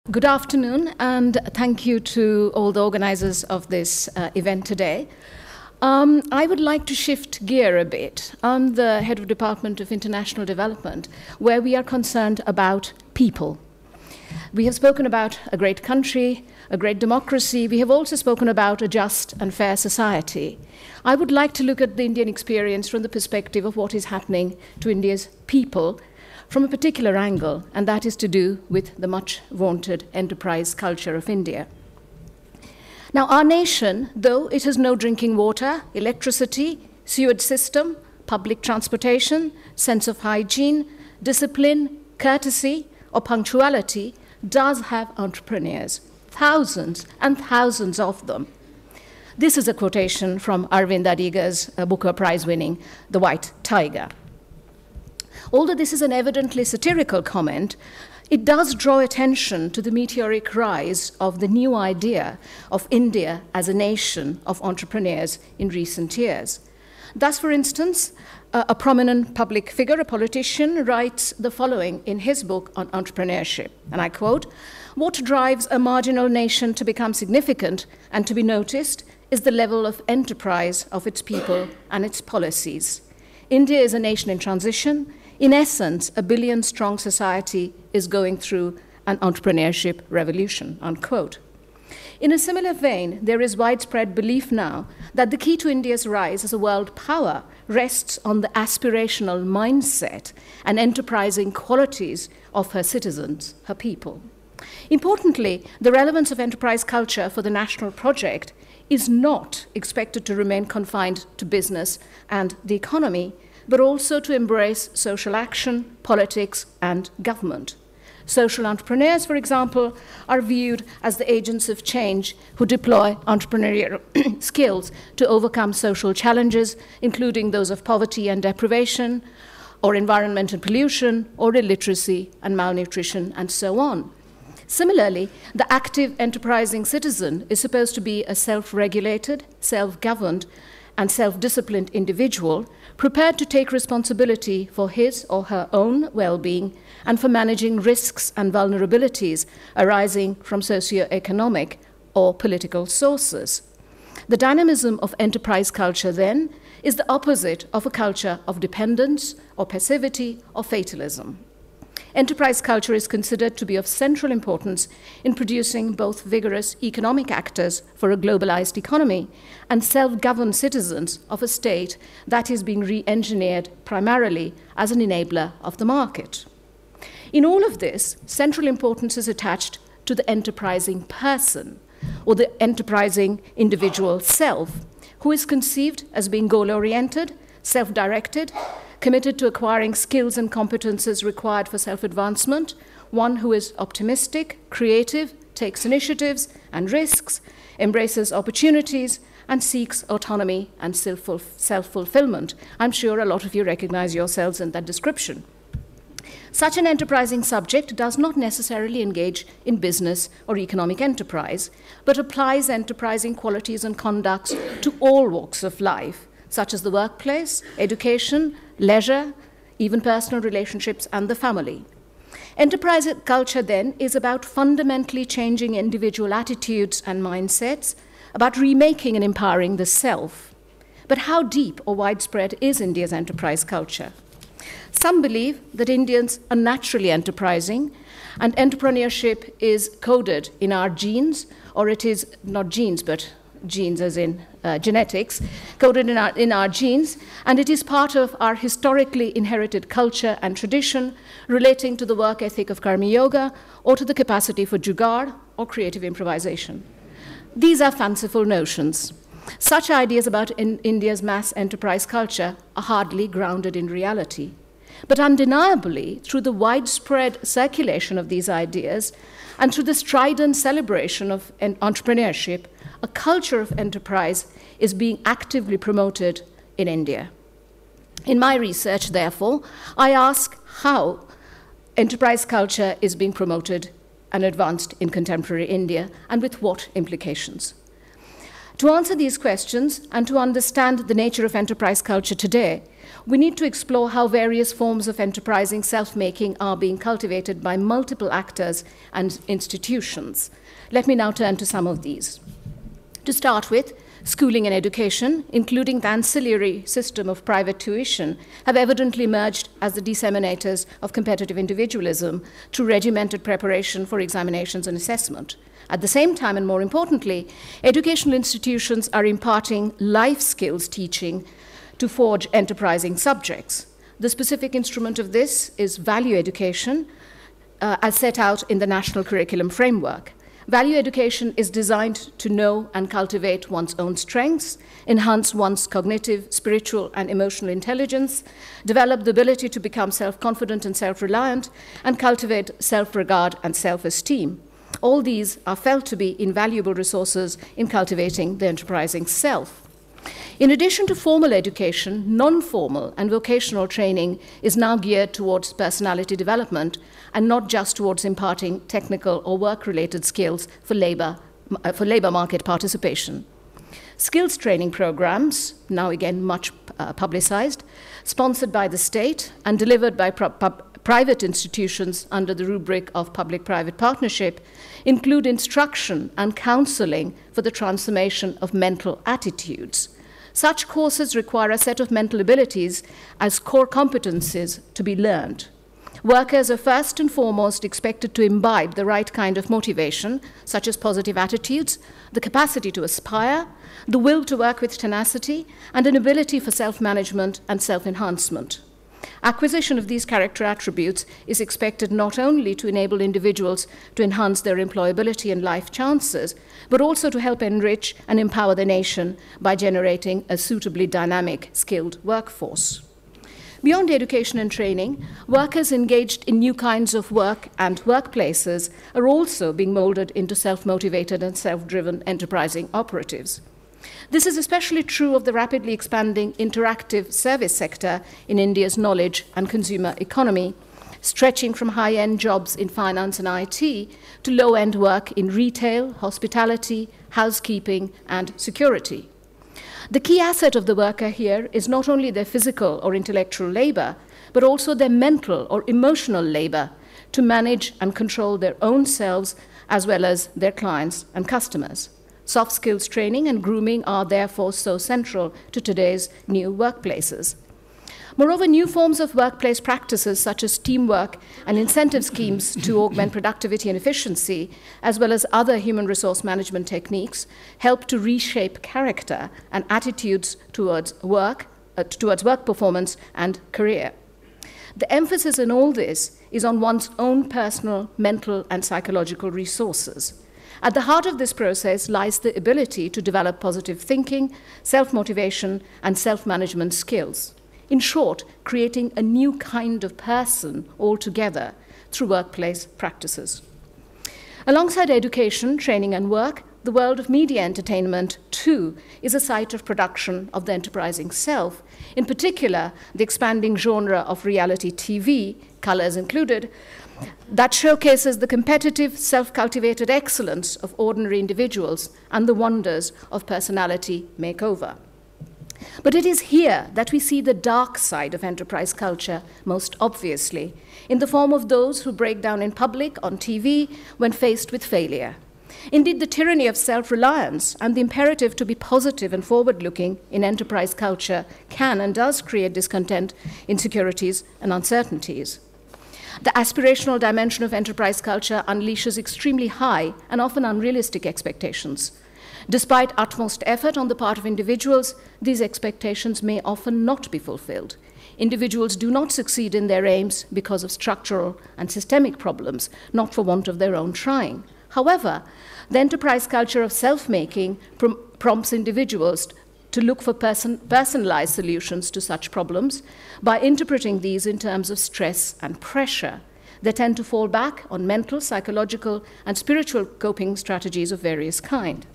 Good afternoon, and thank you to all the organizers of this event today. I would like to shift gear a bit. I'm the head of Department of International Development, where we are concerned about people. We have spoken about a great country, a great democracy. We have also spoken about a just and fair society. I would like to look at the Indian experience from the perspective of what is happening to India's people from a particular angle, and that is to do with the much vaunted enterprise culture of India. Now, our nation, though it has no drinking water, electricity, sewage system, public transportation, sense of hygiene, discipline, courtesy, or punctuality, does have entrepreneurs, thousands and thousands of them. This is a quotation from Aravind Adiga's Booker Prize-winning The White Tiger. Although this is an evidently satirical comment, it does draw attention to the meteoric rise of the new idea of India as a nation of entrepreneurs in recent years. Thus, for instance, a prominent public figure, a politician, writes the following in his book on entrepreneurship, and I quote, "What drives a marginal nation to become significant and to be noticed is the level of enterprise of its people and its policies. India is a nation in transition. In essence, a billion-strong society is going through an entrepreneurship revolution," unquote. In a similar vein, there is widespread belief now that the key to India's rise as a world power rests on the aspirational mindset and enterprising qualities of her citizens, her people. Importantly, the relevance of enterprise culture for the national project is not expected to remain confined to business and the economy, but also to embrace social action, politics, and government. Social entrepreneurs, for example, are viewed as the agents of change who deploy entrepreneurial skills to overcome social challenges, including those of poverty and deprivation, or environmental pollution, or illiteracy and malnutrition, and so on. Similarly, the active enterprising citizen is supposed to be a self-regulated, self-governed, and self-disciplined individual prepared to take responsibility for his or her own well-being and for managing risks and vulnerabilities arising from socio-economic or political sources. The dynamism of enterprise culture, then, is the opposite of a culture of dependence or passivity or fatalism. Enterprise culture is considered to be of central importance in producing both vigorous economic actors for a globalized economy and self-governed citizens of a state that is being re-engineered primarily as an enabler of the market. In all of this, central importance is attached to the enterprising person, or the enterprising individual self, who is conceived as being goal-oriented, self-directed, committed to acquiring skills and competences required for self-advancement, one who is optimistic, creative, takes initiatives and risks, embraces opportunities, and seeks autonomy and self-fulfillment. I'm sure a lot of you recognize yourselves in that description. Such an enterprising subject does not necessarily engage in business or economic enterprise, but applies enterprising qualities and conducts to all walks of life, such as the workplace, education, leisure, even personal relationships, and the family. Enterprise culture, then, is about fundamentally changing individual attitudes and mindsets, about remaking and empowering the self. But how deep or widespread is India's enterprise culture? Some believe that Indians are naturally enterprising, and entrepreneurship is coded in our genes, or it is not genes, but genes as in genetics, coded in our genes, and it is part of our historically inherited culture and tradition relating to the work ethic of karma yoga or to the capacity for jugaad or creative improvisation. These are fanciful notions. Such ideas about India's mass enterprise culture are hardly grounded in reality. But undeniably, through the widespread circulation of these ideas and through the strident celebration of entrepreneurship, a culture of enterprise is being actively promoted in India. In my research, therefore, I ask how enterprise culture is being promoted and advanced in contemporary India, and with what implications. To answer these questions and to understand the nature of enterprise culture today, we need to explore how various forms of enterprising self-making are being cultivated by multiple actors and institutions. Let me now turn to some of these. To start with, schooling and education, including the ancillary system of private tuition, have evidently emerged as the disseminators of competitive individualism through regimented preparation for examinations and assessment. At the same time, and more importantly, educational institutions are imparting life skills teaching to forge enterprising subjects. The specific instrument of this is value education, as set out in the National Curriculum Framework. Value education is designed to know and cultivate one's own strengths, enhance one's cognitive, spiritual, and emotional intelligence, develop the ability to become self-confident and self-reliant, and cultivate self-regard and self-esteem. All these are felt to be invaluable resources in cultivating the enterprising self. In addition to formal education, non-formal and vocational training is now geared towards personality development and not just towards imparting technical or work-related skills for labor market participation. Skills training programs, now again much publicized, sponsored by the state and delivered by private institutions under the rubric of public-private partnership, include instruction and counseling for the transformation of mental attitudes. Such courses require a set of mental abilities as core competencies to be learned. Workers are first and foremost expected to imbibe the right kind of motivation, such as positive attitudes, the capacity to aspire, the will to work with tenacity, and an ability for self-management and self-enhancement. Acquisition of these character attributes is expected not only to enable individuals to enhance their employability and life chances, but also to help enrich and empower the nation by generating a suitably dynamic, skilled workforce. Beyond education and training, workers engaged in new kinds of work and workplaces are also being molded into self-motivated and self-driven enterprising operatives. This is especially true of the rapidly expanding interactive service sector in India's knowledge and consumer economy, stretching from high-end jobs in finance and IT to low-end work in retail, hospitality, housekeeping, and security. The key asset of the worker here is not only their physical or intellectual labor, but also their mental or emotional labor to manage and control their own selves as well as their clients and customers. Soft skills training and grooming are therefore so central to today's new workplaces. Moreover, new forms of workplace practices such as teamwork and incentive schemes to augment productivity and efficiency, as well as other human resource management techniques, help to reshape character and attitudes towards work performance and career. The emphasis in all this is on one's own personal, mental, and psychological resources. At the heart of this process lies the ability to develop positive thinking, self-motivation, and self-management skills. In short, creating a new kind of person altogether through workplace practices. Alongside education, training, and work, the world of media entertainment, too, is a site of production of the enterprising self. In particular, the expanding genre of reality TV, colors included, that showcases the competitive, self-cultivated excellence of ordinary individuals and the wonders of personality makeover. But it is here that we see the dark side of enterprise culture most obviously, in the form of those who break down in public on TV when faced with failure. Indeed, the tyranny of self-reliance and the imperative to be positive and forward-looking in enterprise culture can and does create discontent, insecurities, and uncertainties. The aspirational dimension of enterprise culture unleashes extremely high and often unrealistic expectations. Despite utmost effort on the part of individuals, these expectations may often not be fulfilled. Individuals do not succeed in their aims because of structural and systemic problems, not for want of their own trying. However, the enterprise culture of self-making prompts individuals to look for personalized solutions to such problems by interpreting these in terms of stress and pressure. They tend to fall back on mental, psychological, and spiritual coping strategies of various kinds.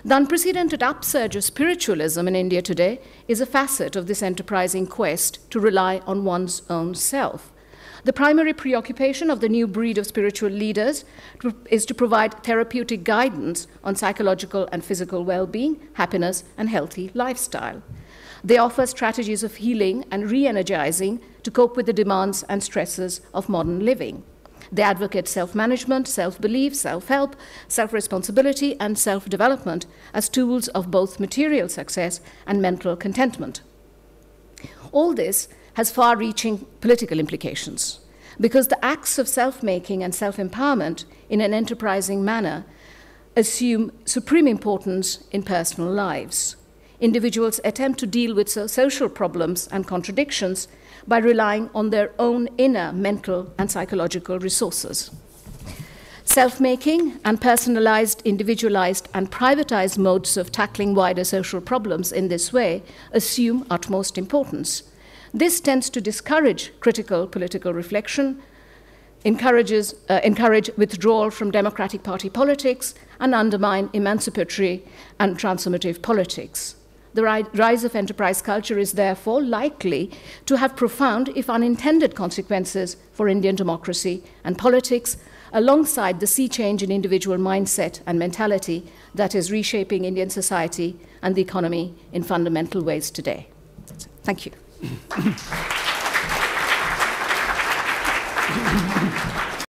The unprecedented upsurge of spiritualism in India today is a facet of this enterprising quest to rely on one's own self. The primary preoccupation of the new breed of spiritual leaders is to provide therapeutic guidance on psychological and physical well-being, happiness, and healthy lifestyle. They offer strategies of healing and re-energizing to cope with the demands and stresses of modern living. They advocate self-management, self-belief, self-help, self-responsibility, and self-development as tools of both material success and mental contentment. All this has far-reaching political implications, because the acts of self-making and self-empowerment in an enterprising manner assume supreme importance in personal lives. Individuals attempt to deal with social problems and contradictions by relying on their own inner mental and psychological resources. Self-making and personalized, individualized, and privatized modes of tackling wider social problems in this way assume utmost importance. This tends to discourage critical political reflection, encourage withdrawal from democratic party politics, and undermine emancipatory and transformative politics. The rise of enterprise culture is therefore likely to have profound, if unintended, consequences for Indian democracy and politics, alongside the sea change in individual mindset and mentality that is reshaping Indian society and the economy in fundamental ways today. Thank you.